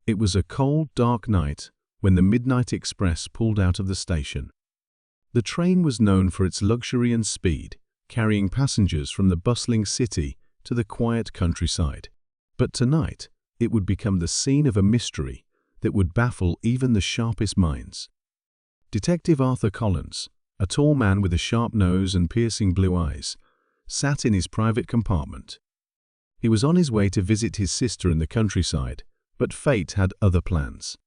It was a cold, dark night when the Midnight Express pulled out of the station. The train was known for its luxury and speed, carrying passengers from the bustling city to the quiet countryside. But tonight, it would become the scene of a mystery that would baffle even the sharpest minds. Detective Arthur Collins, a tall man with a sharp nose and piercing blue eyes, sat in his private compartment. He was on his way to visit his sister in the countryside, but fate had other plans.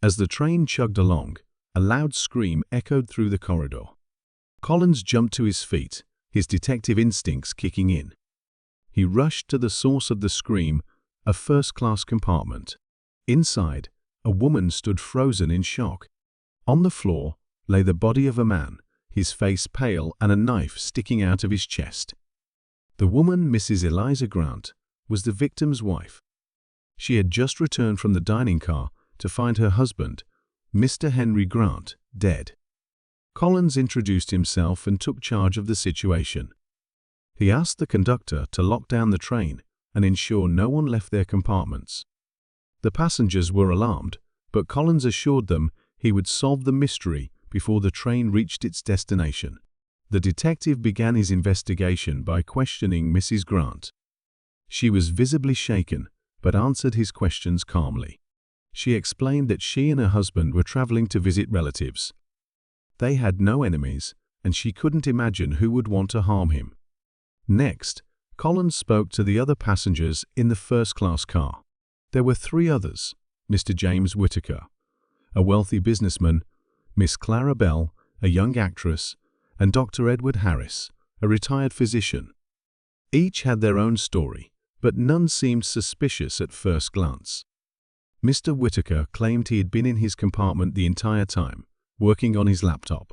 As the train chugged along, a loud scream echoed through the corridor. Collins jumped to his feet, his detective instincts kicking in. He rushed to the source of the scream, a first-class compartment. Inside, a woman stood frozen in shock. On the floor lay the body of a man, his face pale and a knife sticking out of his chest. The woman, Mrs. Eliza Grant, was the victim's wife. She had just returned from the dining car to find her husband, Mr. Henry Grant, dead. Collins introduced himself and took charge of the situation. He asked the conductor to lock down the train and ensure no one left their compartments. The passengers were alarmed, but Collins assured them he would solve the mystery before the train reached its destination. The detective began his investigation by questioning Mrs. Grant. She was visibly shaken, but answered his questions calmly. She explained that she and her husband were traveling to visit relatives. They had no enemies, and she couldn't imagine who would want to harm him. Next, Collins spoke to the other passengers in the first-class car. There were 3 others: Mr. James Whittaker, a wealthy businessman, Miss Clara Bell, a young actress, and Dr. Edward Harris, a retired physician. Each had their own story, but none seemed suspicious at first glance. Mr. Whittaker claimed he had been in his compartment the entire time, working on his laptop.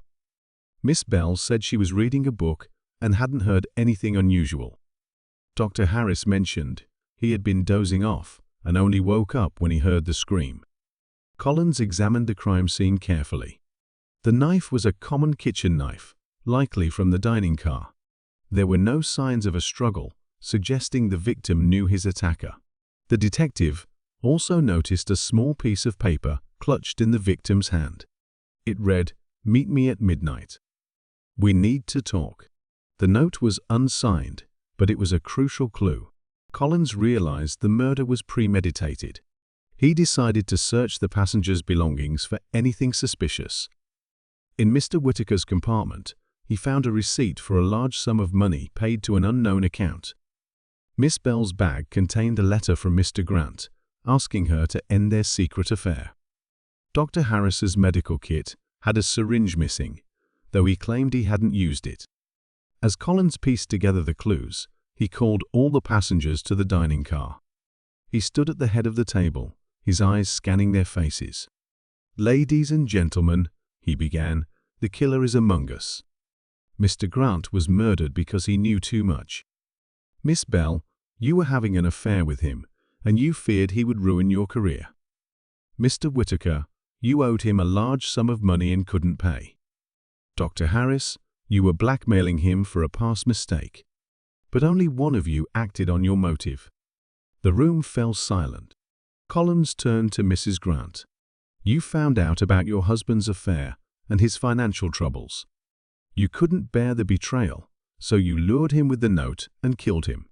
Miss Bell said she was reading a book and hadn't heard anything unusual. Dr. Harris mentioned he had been dozing off and only woke up when he heard the scream. Collins examined the crime scene carefully. The knife was a common kitchen knife, likely from the dining car. There were no signs of a struggle, suggesting the victim knew his attacker. The detective also noticed a small piece of paper clutched in the victim's hand. It read, "Meet me at midnight. We need to talk." The note was unsigned, but it was a crucial clue. Collins realized the murder was premeditated. He decided to search the passengers' belongings for anything suspicious. In Mr. Whittaker's compartment, he found a receipt for a large sum of money paid to an unknown account. Miss Bell's bag contained a letter from Mr. Grant, asking her to end their secret affair. Dr. Harris's medical kit had a syringe missing, though he claimed he hadn't used it. As Collins pieced together the clues, he called all the passengers to the dining car. He stood at the head of the table, his eyes scanning their faces. "Ladies and gentlemen," he began, "the killer is among us. Mr. Grant was murdered because he knew too much. Miss Bell, you were having an affair with him, and you feared he would ruin your career. Mr. Whittaker, you owed him a large sum of money and couldn't pay. Dr. Harris, you were blackmailing him for a past mistake. But only one of you acted on your motive." The room fell silent. Collins turned to Mrs. Grant. "You found out about your husband's affair and his financial troubles. You couldn't bear the betrayal, so you lured him with the note and killed him.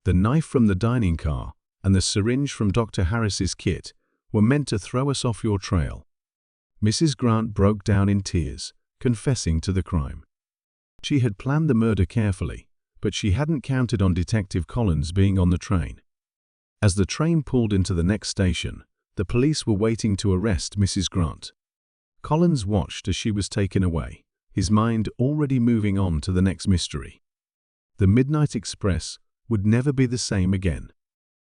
The knife from the dining car and the syringe from Dr. Harris's kit were meant to throw us off your trail." Mrs. Grant broke down in tears, confessing to the crime. She had planned the murder carefully, but she hadn't counted on Detective Collins being on the train. As the train pulled into the next station, the police were waiting to arrest Mrs. Grant. Collins watched as she was taken away, his mind already moving on to the next mystery. The Midnight Express would never be the same again.